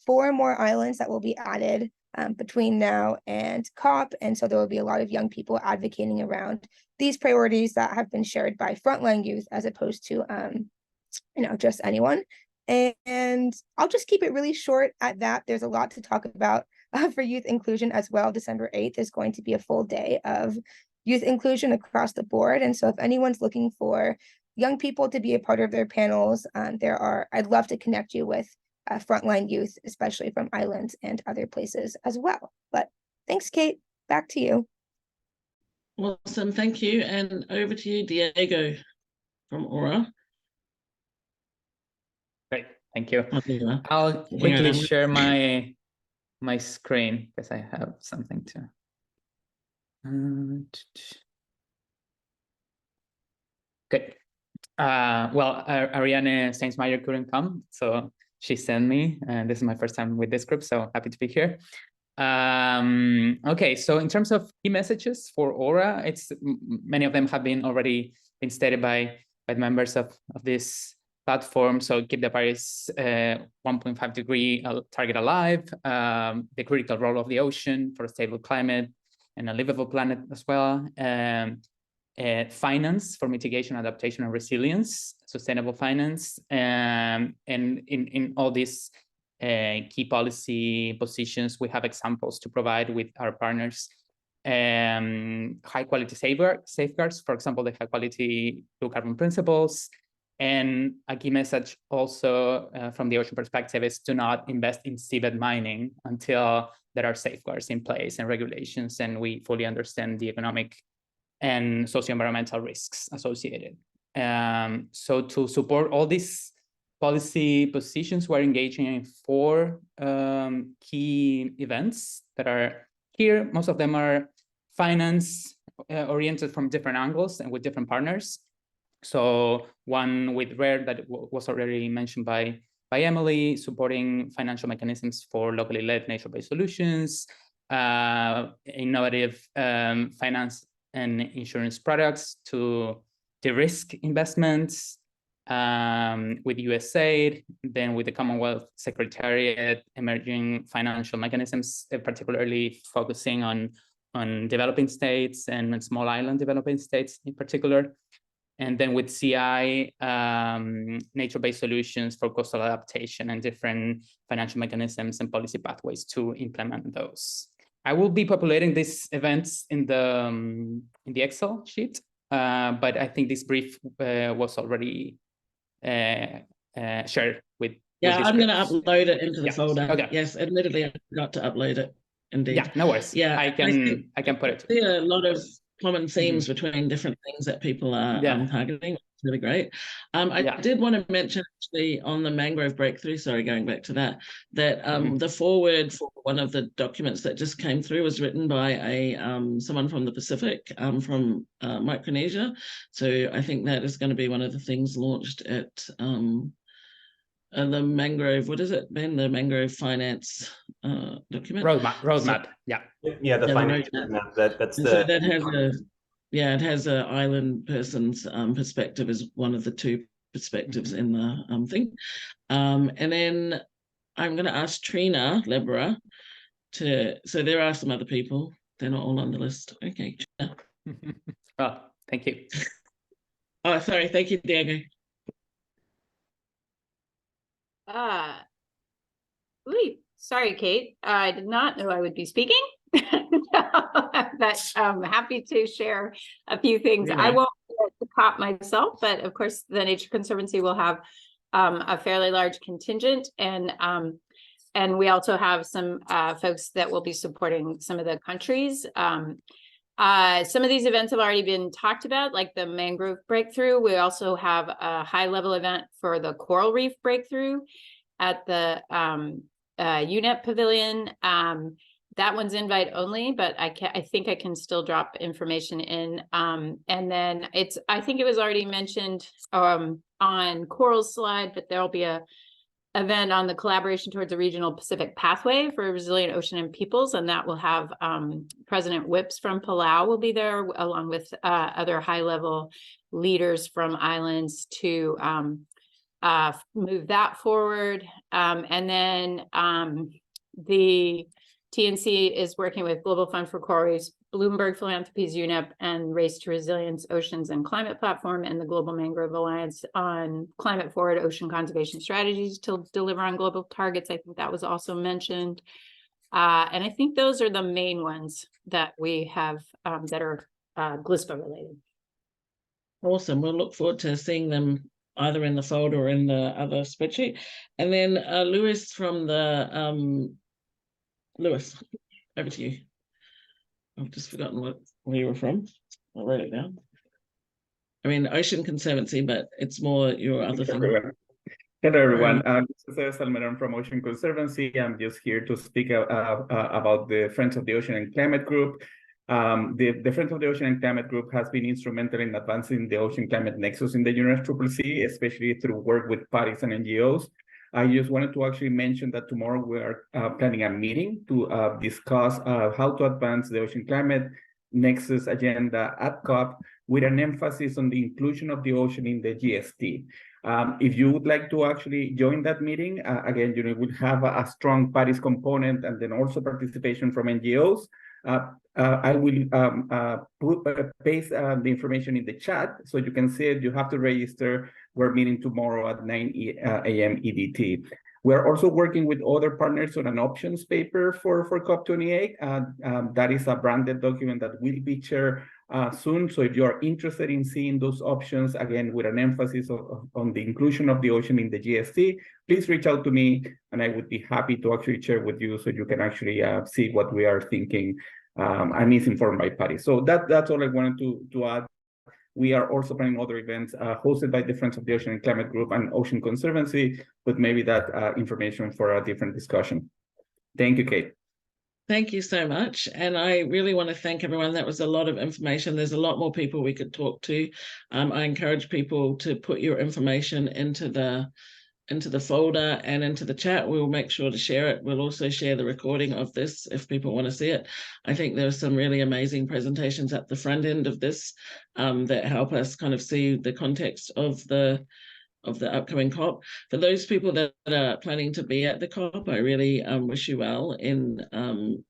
4 more islands that will be added between now and COP. And so there will be a lot of young people advocating around these priorities that have been shared by frontline youth as opposed to, just anyone. And I'll just keep it really short at that. There's a lot to talk about for youth inclusion as well. December 8th is going to be a full day of youth inclusion across the board. And so if anyone's looking for young people to be a part of their panels, I'd love to connect you with frontline youth, especially from islands and other places as well. But thanks, Kate. Back to you. Awesome, thank you. And over to you, Diego from Aura. Great, thank you. Oh, there you are. I'll quickly share my screen because I have something to. Good. Well, Ariane Steinsmeyer couldn't come, so she sent me, and this is my first time with this group, so happy to be here. Okay, so in terms of key messages for Aura, many of them have already been stated by the members of this platform. So keep the Paris 1.5 degree target alive, the critical role of the ocean for a stable climate and a livable planet as well. Finance for mitigation, adaptation, and resilience, sustainable finance, and in all these key policy positions, we have examples to provide with our partners. High quality safeguards, for example, the high quality blue carbon principles. And a key message also from the ocean perspective is to not invest in seabed mining until there are safeguards in place and regulations, and we fully understand the economic and socio-environmental risks associated. So to support all these policy positions, we're engaging in 4 key events that are here. Most of them are finance oriented from different angles and with different partners. So one with RARE that was already mentioned by Emily, supporting financial mechanisms for locally led nature-based solutions, innovative finance and insurance products to de-risk investments with USAID, then with the Commonwealth Secretariat, emerging financial mechanisms, particularly focusing on developing states and small island developing states in particular. And then with CI, nature-based solutions for coastal adaptation and different financial mechanisms and policy pathways to implement those. I will be populating these events in the Excel sheet, but I think this brief was already shared with. Yeah, I'm going to upload it into the folder. Okay. Yes, admittedly, I forgot to upload it. Indeed. Yeah, no worries. Yeah, I can put it. See a lot of common themes between different things that people are targeting. It's really great. I did want to mention actually on the mangrove breakthrough, sorry, going back to that the foreword for one of the documents that just came through was written by someone from the Pacific, from Micronesia. So I think that is going to be one of the things launched at the mangrove, what is it, Ben? The mangrove finance document? Roadmap, yeah. Yeah, the finance roadmap. That's the... So that has it has an island person's perspective as one of the 2 perspectives in the thing. And then I'm going to ask Trina Lebra so there are some other people. They're not all on the list. Okay. Oh, thank you. Oh, sorry. Thank you, Diego. Sorry, Kate. I did not know I would be speaking, but I'm happy to share a few things. I won't get to COP myself, but of course the Nature Conservancy will have a fairly large contingent, and we also have some folks that will be supporting some of the countries. Some of these events have already been talked about, like the mangrove breakthrough. We also have a high-level event for the coral reef breakthrough at the UNEP Pavilion. That one's invite only, but I think I can still drop information in. And then I think it was already mentioned on Coral's slide, but there'll be a event on the collaboration towards a regional Pacific pathway for resilient ocean and peoples, and that will have President Whips from Palau will be there, along with other high-level leaders from islands to move that forward. And then the TNC is working with Global Fund for Coral Reefs, Bloomberg Philanthropies, UNEP, and Race to Resilience Oceans and Climate Platform, and the Global Mangrove Alliance on climate forward ocean conservation strategies to deliver on global targets. I think that was also mentioned. And I think those are the main ones that we have that are GLISPA related. Awesome. We'll look forward to seeing them either in the folder or in the other spreadsheet. And then Lewis from the Lewis, over to you. I've just forgotten where you were from. I wrote it down. I mean, Ocean Conservancy, but it's more your other thing. Hello, everyone. This is Salmeron from Ocean Conservancy. I'm just here to speak about the Friends of the Ocean and Climate Group. The Friends of the Ocean and Climate Group has been instrumental in advancing the ocean climate nexus in the UNFCCC, especially through work with parties and NGOs. I just wanted to actually mention that tomorrow we are planning a meeting to discuss how to advance the ocean climate nexus agenda at COP, with an emphasis on the inclusion of the ocean in the GST. If you would like to actually join that meeting, again, we'll have a strong parties component and then also participation from NGOs. I will paste the information in the chat so you can see it. You have to register. We're meeting tomorrow at 9 a.m. EDT. We're also working with other partners on an options paper for COP28. That is a branded document that will be shared soon. So if you're interested in seeing those options, again, with an emphasis on the inclusion of the ocean in the GST, please reach out to me and I would be happy to actually share with you so you can actually see what we are thinking and is informed by parties. So that's all I wanted to add. We are also planning other events hosted by the Friends of the Ocean and Climate Group and Ocean Conservancy, but maybe that information for a different discussion. Thank you, Kate. Thank you so much. And I really want to thank everyone. That was a lot of information. There's a lot more people we could talk to. I encourage people to put your information into the folder and into the chat. We'll make sure to share it. We'll also share the recording of this if people want to see it. I think there are some really amazing presentations at the front end of this that help us kind of see the context of the upcoming COP. For those people that are planning to be at the COP, I really wish you well in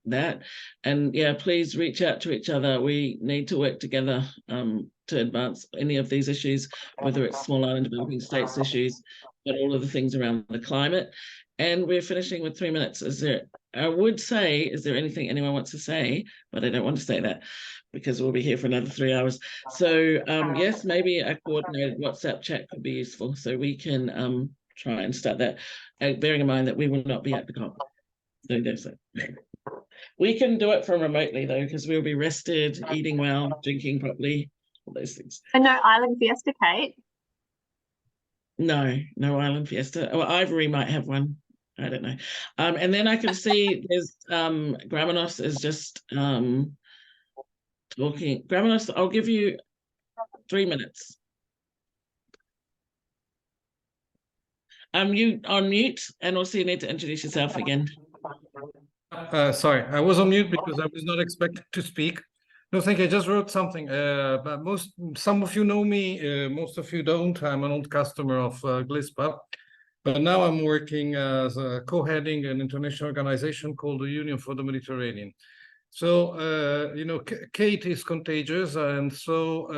that. And yeah, please reach out to each other. We need to work together to advance any of these issues, whether it's small island developing states issues, but all of the things around the climate. And we're finishing with 3 minutes. I would say, is there anything anyone wants to say? But I don't want to say that because we'll be here for another 3 hours. So yes, maybe a coordinated WhatsApp chat could be useful so we can try and start that, bearing in mind that we will not be at the COP. So there's it. We can do it from remotely though, because we'll be rested, eating well, drinking properly, all those things. And no island fiesta, Kate? No island fiesta. Well, Ivory might have one. I don't know. And then I can see there's Gramenos is just talking. Gramenos, I'll give you 3 minutes. You on mute, and also you need to introduce yourself again. Sorry, I was on mute because I was not expected to speak. No, thank you. I just wrote something. But some of you know me, most of you don't. I'm an old customer of GLISPA. But now I'm working as co-heading an international organization called the Union for the Mediterranean. So, Kate is contagious. And so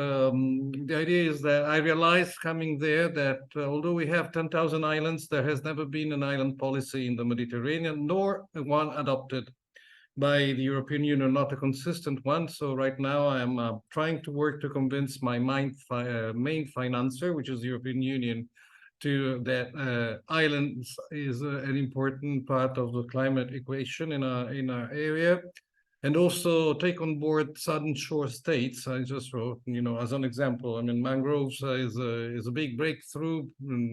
the idea is that I realized coming there that although we have 10,000 islands, there has never been an island policy in the Mediterranean, nor one adopted by the European Union, not a consistent one. So right now I'm trying to work to convince my main financer, which is the European Union, to that islands is an important part of the climate equation in our area, and also take on board southern shore states. I just wrote, as an example, I mean, mangroves is a big breakthrough.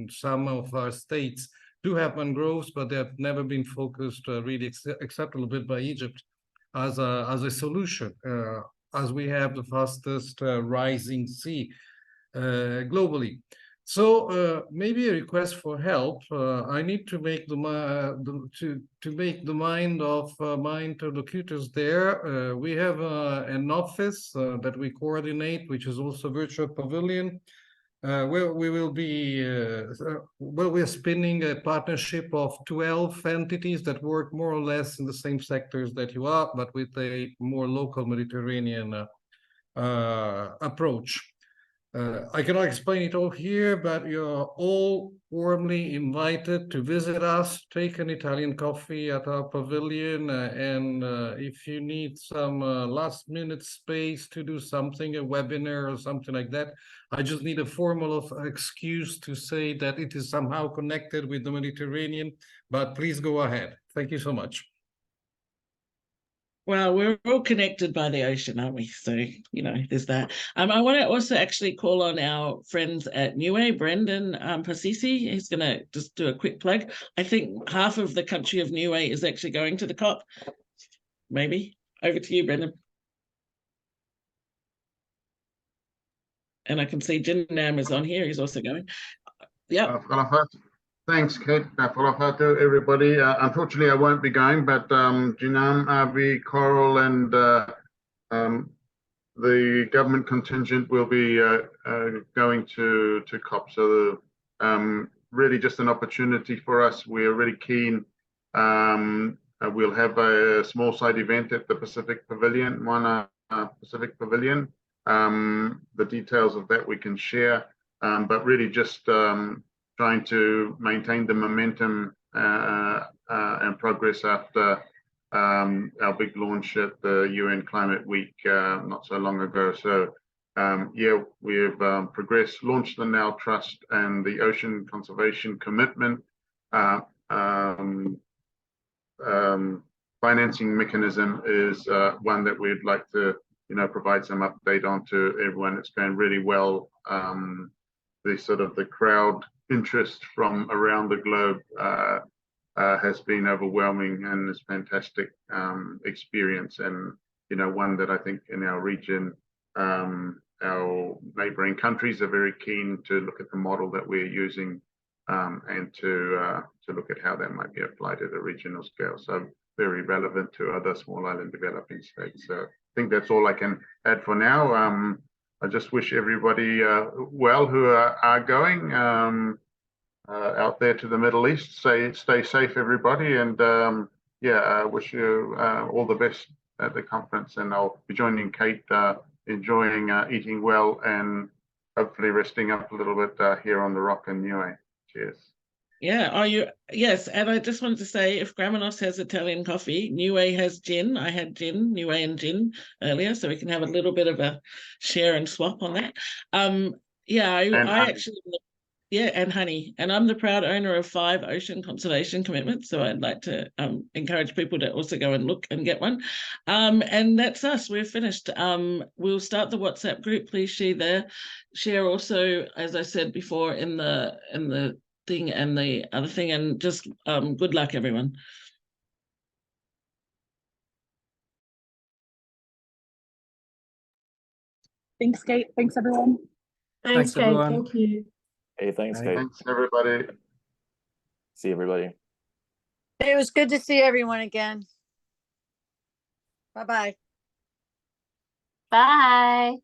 Some of our states do have mangroves, but they have never been focused really, except a little bit by Egypt, as a solution, as we have the fastest rising sea globally. So maybe a request for help. I need to make the mind of my interlocutors there. We have an office that we coordinate, which is also a virtual pavilion. we will be, well, we're spinning a partnership of 12 entities that work more or less in the same sectors that you are, but with a more local Mediterranean approach. I cannot explain it all here, but you're all warmly invited to visit us, take an Italian coffee at our pavilion, and if you need some last minute space to do something, a webinar or something like that, I just need a formal excuse to say that it is somehow connected with the Mediterranean, but please go ahead. Thank you so much. Well, we're all connected by the ocean, aren't we? So, you know, there's that. I want to also actually call on our friends at Niue, Brendan Pasisi. He's going to just do a quick plug. I think half of the country of Niue is actually going to the COP. Maybe. Over to you, Brendan. And I can see Jin Nam is on here. He's also going. Yeah. Thanks, Kate. To everybody. Unfortunately, I won't be going, but Jinam, Avi, Coral, and the government contingent will be going to COP. So really just an opportunity for us. We're really keen. We'll have a small side event at the Pacific Pavilion, Pacific Pavilion. The details of that we can share, but really just trying to maintain the momentum and progress after our big launch at the UN Climate Week not so long ago. So yeah, we've progressed, launched the Now Trust and the Ocean Conservation Commitment financing mechanism is one that we'd like to, you know, provide some update on to everyone. It's going really well. The crowd interest from around the globe has been overwhelming, and it's fantastic experience, and you know, one that I think in our region, our neighboring countries are very keen to look at the model that we're using and to look at how that might be applied at a regional scale. So very relevant to other small island developing states. So I think that's all I can add for now. I just wish everybody well who are going out there to the Middle East. Stay safe, everybody, and yeah, I wish you all the best at the conference. And I'll be joining Kate, enjoying eating well and hopefully resting up a little bit here on the rock in Niue. Cheers. Yeah, are you? Yes, and I just wanted to say, if Gramenos has Italian coffee, Niue has gin. I had gin, Niue and gin earlier, so we can have a little bit of a share and swap on that. Yeah, I actually, yeah, and honey. And I'm the proud owner of 5 ocean conservation commitments, so I'd like to encourage people to also go and look and get one. And that's us. We're finished. We'll start the WhatsApp group. Please share there. Share also, as I said before, in the thing and the other thing, and just good luck, everyone. Thanks, Kate. Thanks, everyone. Thanks, Kate. everyone. Thank you. Hey, thanks, Kate. Thanks, everybody. See everybody. It was good to see everyone again. Bye-bye. Bye.